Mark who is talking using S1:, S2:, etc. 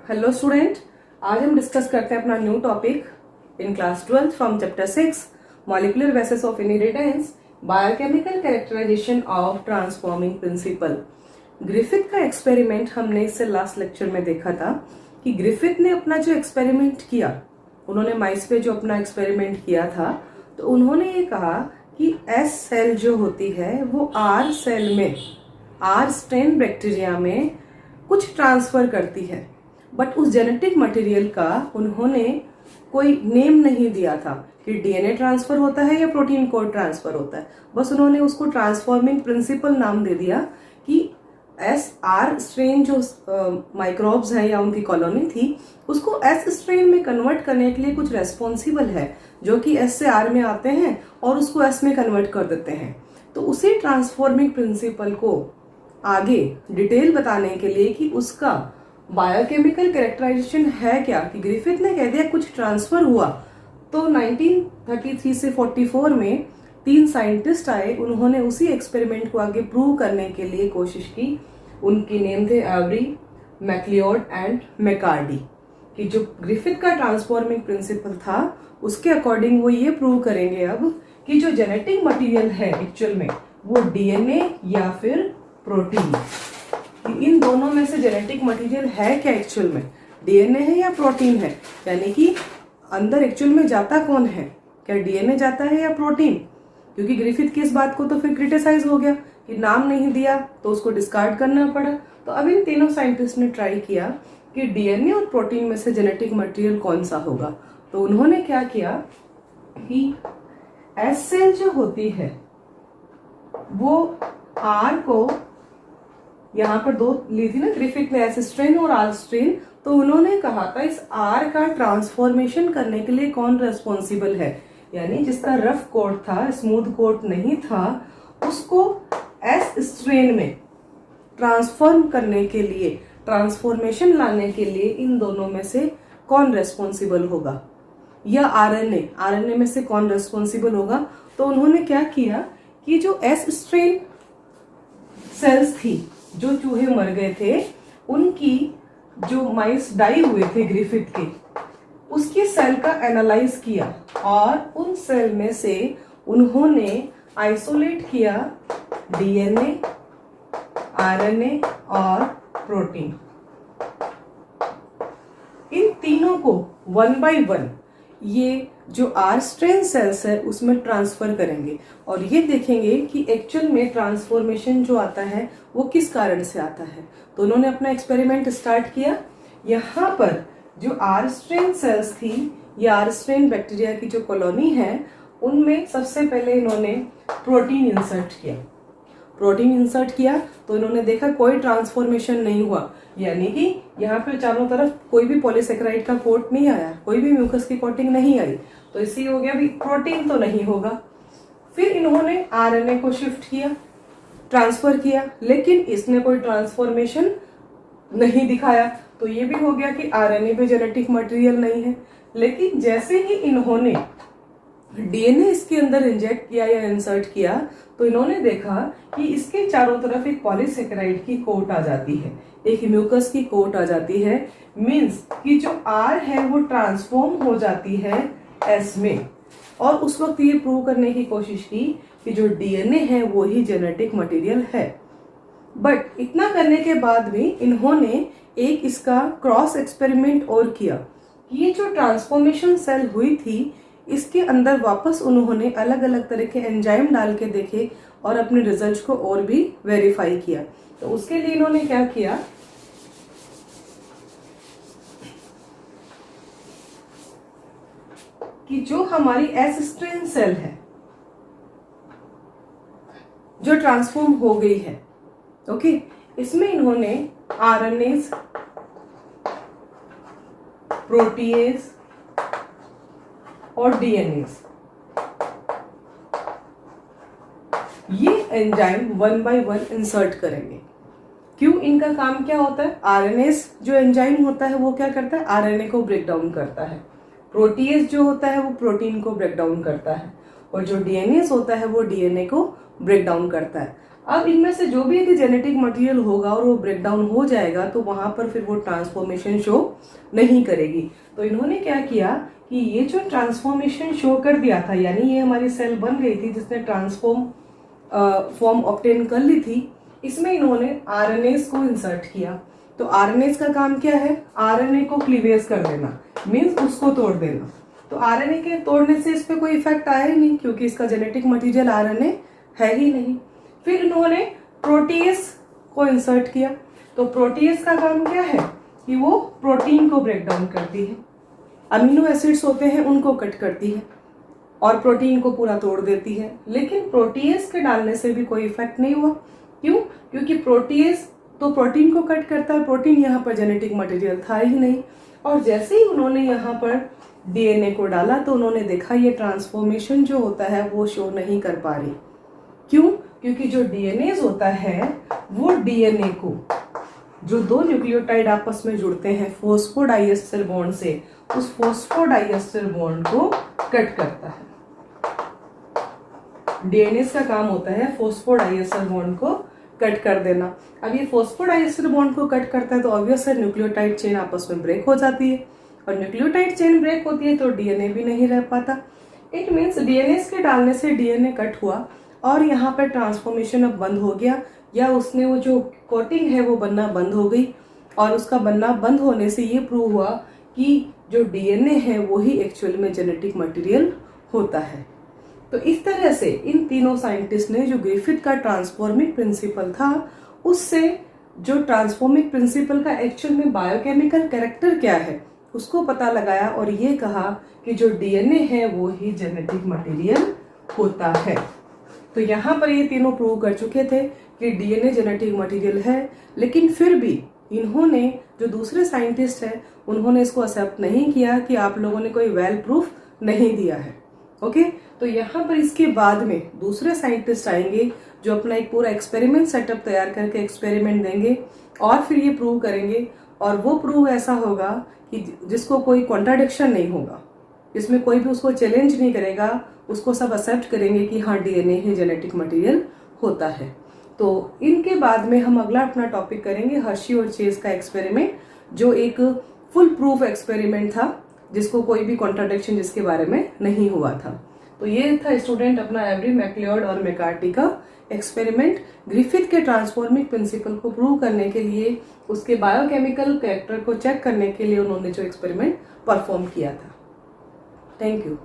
S1: Hello student, आज हम discuss करते हैं अपना new topic in class 12 from chapter 6 molecular basis of inheritance biochemical characterization of transforming principle. Griffith का experiment हमने इससे लास्ट लेक्चर में देखा था कि ग्रिफिथ ने अपना जो एक्सपेरिमेंट किया, उन्होंने माइस पे जो अपना एक्सपेरिमेंट किया था, तो उन्होंने ये कहा कि एस सेल जो होती है वो आर सेल में, आर स्ट्रेन बैक्टीरिया में कुछ ट्रांसफर करती है, बट उस जेनेटिक मटेरियल का उन्होंने कोई नेम नहीं दिया था कि डीएनए ट्रांसफर होता है या प्रोटीन कोड ट्रांसफर होता है। बस उन्होंने उसको ट्रांसफॉर्मिंग प्रिंसिपल नाम दे दिया कि एस आर स्ट्रेन जो माइक्रोब्स हैं या उनकी कॉलोनी थी, उसको एस स्ट्रेन में कन्वर्ट करने के लिए कुछ रेस्पॉन्सिबल है जो कि एस से आर में आते हैं और उसको एस में कन्वर्ट कर देते हैं। तो उसी ट्रांसफॉर्मिंग प्रिंसिपल को आगे डिटेल बताने के लिए कि उसका बायोकेमिकल कैरेक्टराइजेशन है क्या, कि ग्रिफिथ ने कह दिया कुछ ट्रांसफर हुआ, तो 1933 से 44 में 3 साइंटिस्ट आए, उन्होंने उसी एक्सपेरिमेंट को आगे प्रूव करने के लिए कोशिश की। उनके नेम थे एवरी, मैक्लियोड एंड मैकार्डी, कि जो ग्रिफिथ का ट्रांसफॉर्मिंग प्रिंसिपल था उसके अकॉर्डिंग वो ये प्रूव करेंगे अब कि जो जेनेटिक मटीरियल है एक्चुअल में वो डीएनए या फिर प्रोटीन, इन दोनों में से जेनेटिक मटेरियल है क्या एक्चुअल में, डीएनए है या प्रोटीन है, यानी कि अंदर एक्चुअल में जाता कौन है, क्या डीएनए जाता है या प्रोटीन। क्योंकि ग्रिफिथ की इस बात को तो फिर क्रिटिसाइज हो गया कि नाम नहीं दिया तो उसको डिस्कार्ड करना पड़ा। तो अब इन तीनों साइंटिस्ट ने ट्राई किया कि डीएनए और प्रोटीन में से जेनेटिक मटेरियल कौन सा होगा। तो उन्होंने क्या किया कि एस सेल जो होती है वो आर को, यहाँ पर 2 ली थी ना ग्रिफिथ ने, एस स्ट्रेन और आर स्ट्रेन, तो उन्होंने कहा था इस आर का ट्रांसफॉर्मेशन करने के लिए कौन रेस्पॉन्सिबल है, यानी जिसका रफ कोट था, स्मूथ कोट नहीं था, उसको एस स्ट्रेन में ट्रांसफॉर्म करने के लिए, ट्रांसफॉर्मेशन लाने के लिए इन दोनों में से कौन रेस्पॉन्सिबल होगा, या आरएनए में से कौन रेस्पॉन्सिबल होगा। तो उन्होंने क्या किया कि जो एस स्ट्रेन सेल्स थी, जो चूहे मर गए थे, उनकी जो माइस डाई हुए थे ग्रिफिथ के, उसकी सेल का एनालाइज किया और उन सेल में से उन्होंने आइसोलेट किया डीएनए, आरएनए और प्रोटीन। इन तीनों को 1 बाय 1 ये जो आर स्ट्रेन सेल्स है उसमें ट्रांसफर करेंगे और ये देखेंगे कि एक्चुअल में ट्रांसफॉर्मेशन जो आता है वो किस कारण से आता है। तो उन्होंने अपना एक्सपेरिमेंट स्टार्ट किया। यहाँ पर जो आर स्ट्रेन सेल्स थी, या आर स्ट्रेन बैक्टीरिया की जो कॉलोनी है, उनमें सबसे पहले इन्होंने प्रोटीन इंसर्ट किया। तो इन्होंने देखा कोई ट्रांसफॉर्मेशन नहीं हुआ, यानी कि यहाँ पे चारों तरफ कोई भी पॉलीसेकेराइड का कोट नहीं आया, कोई भी म्यूकस की कोटिंग नहीं आई, तो इससे हो गया भी प्रोटीन तो नहीं होगा। फिर इन्होंने आरएनए को शिफ्ट किया, ट्रांसफर किया, लेकिन इसने कोई ट्रांसफॉर्मेशन नहीं दिखाया, तो ये भी हो गया कि आरएनए पे जेनेटिक मटेरियल नहीं है। लेकिन जैसे ही इन्होंने डीएनए इसके अंदर इंजेक्ट किया या इंसर्ट किया, तो इन्होंने देखा कि इसके चारों तरफ एक पॉलीसेकेराइड की कोट आ जाती है, एक म्यूकस की कोट आ जाती है। मींस कि जो आर है वो ट्रांसफॉर्म हो जाती है एस में, और उस वक्त ये प्रूव करने की कोशिश की कि जो डीएनए है वो ही जेनेटिक मटेरियल है। बट इतना करने के बाद भी इन्होंने एक इसका क्रॉस एक्सपेरिमेंट और किया कि ये जो ट्रांसफॉर्मेशन सेल हुई थी, इसके अंदर वापस उन्होंने अलग अलग तरह के एंजाइम डाल के देखे और अपने रिजल्ट को और भी वेरीफाई किया। तो उसके लिए इन्होंने क्या किया कि जो हमारी एस स्ट्रेन सेल है जो ट्रांसफॉर्म हो गई है, ओके, इसमें इन्होंने आरएनएस, प्रोटीएज और डीएनएस, ये एंजाइम 1 बाय 1 इंसर्ट करेंगे। क्यों, इनका काम क्या होता है, आरएनएस जो एंजाइम होता है वो क्या करता है, आरएनए को ब्रेक डाउन करता है, प्रोटीएज जो होता है वो प्रोटीन को ब्रेक डाउन करता है, और जो डीएनएस होता है वो डीएनए को ब्रेक डाउन करता है। अब इनमें से जो भी यदि जेनेटिक मटेरियल होगा और वो ब्रेक डाउन हो जाएगा तो वहां पर फिर वो ट्रांसफॉर्मेशन शो नहीं करेगी। तो इन्होंने क्या किया कि ये जो ट्रांसफॉर्मेशन शो कर दिया था, यानी ये हमारी सेल बन गई थी जिसने ट्रांसफॉर्म फॉर्म ऑब्टेन कर ली थी, इसमें इन्होंने आरएनएस को इंसर्ट किया। तो आरएनएस का काम क्या है? आरएनए को क्लीवेज कर देना, मीन्स उसको तोड़ देना। तो आरएनए के तोड़ने से इस पे कोई इफेक्ट आया ही नहीं, क्योंकि इसका जेनेटिक मटेरियल आरएनए है ही नहीं। फिर इन्होंने प्रोटीएस को इंसर्ट किया। तो प्रोटीएस का काम क्या है कि वो प्रोटीन को ब्रेक डाउन करती है, अमीनो एसिड्स होते हैं उनको कट करती है और प्रोटीन को पूरा तोड़ देती है। लेकिन प्रोटीएस के डालने से भी कोई इफेक्ट नहीं हुआ। क्यों? क्योंकि प्रोटीएस तो प्रोटीन को कट करता है, प्रोटीन यहाँ पर जेनेटिक मटेरियल था ही नहीं। और जैसे ही उन्होंने यहाँ पर डीएनए को डाला तो उन्होंने देखा ये ट्रांसफॉर्मेशन जो होता है वो शो नहीं कर पा रही। क्यों? क्योंकि जो डीएनए होता है वो डीएनए को, जो दो न्यूक्लियोटाइड आपस में जुड़ते हैं फॉस्फोडाइएस्टर बॉन्ड से, उस फॉस्फोडाइएस्टर बॉन्ड को कट करता है। डीएनए का काम होता है फॉस्फोडाइएस्टर बॉन्ड को कट कर देना। अब ये फॉस्फोडाइएस्टर बॉन्ड को कट करता है तो ऑब्वियस है न्यूक्लियोटाइड चेन आपस में ब्रेक हो जाती है, और न्यूक्लियोटाइड चेन ब्रेक होती है तो डीएनए भी नहीं रह पाता। इट मीन्स डीएनए के डालने से डीएनए कट हुआ और यहाँ पर ट्रांसफॉर्मेशन अब बंद हो गया, या उसने वो जो कोटिंग है वो बनना बंद हो गई। और उसका बनना बंद होने से ये प्रूव हुआ कि जो डीएनए है वो ही एक्चुअल में जेनेटिक मटेरियल होता है। तो इस तरह से इन तीनों साइंटिस्ट ने जो ग्रिफिथ का ट्रांसफॉर्मिंग प्रिंसिपल था उससे जो ट्रांसफॉर्मिंग प्रिंसिपल का एक्चुअल में बायोकेमिकल कैरेक्टर क्या है उसको पता लगाया और ये कहा कि जो डीएनए है वो ही जेनेटिक मटेरियल होता है। तो यहाँ पर ये तीनों प्रूव कर चुके थे कि डीएनए जेनेटिक मटेरियल है, लेकिन फिर भी इन्होंने जो दूसरे साइंटिस्ट हैं उन्होंने इसको एक्सेप्ट नहीं किया कि आप लोगों ने कोई वेल प्रूफ नहीं दिया है। ओके, तो यहाँ पर इसके बाद में दूसरे साइंटिस्ट आएंगे जो अपना एक पूरा एक्सपेरिमेंट सेटअप तैयार करके एक्सपेरिमेंट देंगे और फिर ये प्रूव करेंगे, और वो प्रूव ऐसा होगा कि जिसको कोई कॉन्ट्राडिक्शन नहीं होगा, जिसमें कोई भी उसको चैलेंज नहीं करेगा, उसको सब एक्सेप्ट करेंगे कि हाँ डीएनए ही जेनेटिक मटेरियल होता है। तो इनके बाद में हम अगला अपना टॉपिक करेंगे हर्शी और चेज का एक्सपेरिमेंट, जो एक फुल प्रूफ एक्सपेरिमेंट था जिसको कोई भी कॉन्ट्राडिक्शन जिसके बारे में नहीं हुआ था। तो ये था स्टूडेंट अपना एवरी मैक्लियोड और मैकार्टी का एक्सपेरिमेंट ग्रिफिथ के ट्रांसफॉर्मिंग प्रिंसिपल को प्रूव करने के लिए, उसके बायोकेमिकल कैरेक्टर को चेक करने के लिए उन्होंने जो एक्सपेरिमेंट परफॉर्म किया था। Thank you.